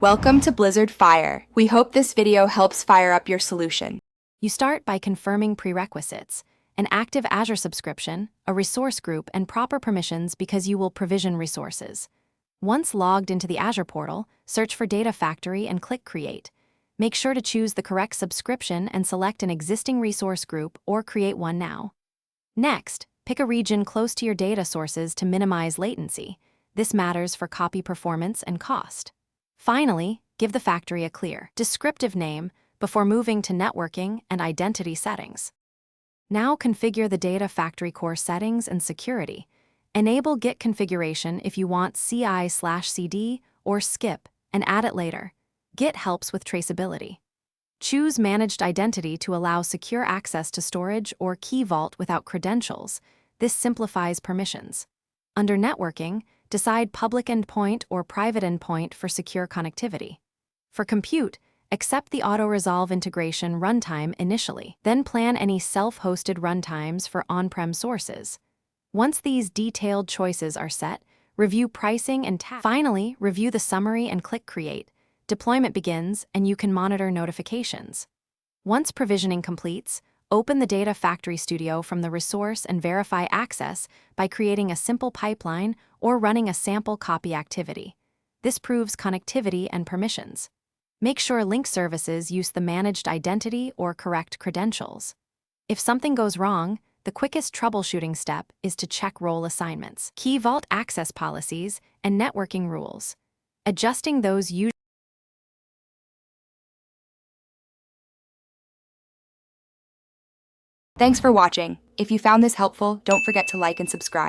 Welcome to Blizzard Fire. We hope this video helps fire up your solution. You start by confirming prerequisites: an active Azure subscription, a resource group, and proper permissions because you will provision resources. Once logged into the Azure portal, search for Data Factory and click Create. Make sure to choose the correct subscription and select an existing resource group or create one now. Next, pick a region close to your data sources to minimize latency. This matters for copy performance and cost. Finally, give the factory a clear, descriptive name before moving to networking and identity settings. Now configure the Data Factory core settings and security. Enable Git configuration if you want CI/CD or skip and add it later. Git helps with traceability. Choose Managed Identity to allow secure access to storage or Key Vault without credentials. This simplifies permissions. Under Networking, decide public endpoint or private endpoint for secure connectivity. For compute, accept the auto-resolve integration runtime initially, then plan any self-hosted runtimes for on-prem sources. Once these detailed choices are set, review pricing and tasks. Finally, review the summary and click Create. Deployment begins, and you can monitor notifications. Once provisioning completes, open the Data Factory Studio from the resource and verify access by creating a simple pipeline or running a sample copy activity. This proves connectivity and permissions. Make sure link services use the managed identity or correct credentials. If something goes wrong, the quickest troubleshooting step is to check role assignments, key vault access policies, and networking rules. Adjusting those usually. Thanks for watching. If you found this helpful, don't forget to like and subscribe.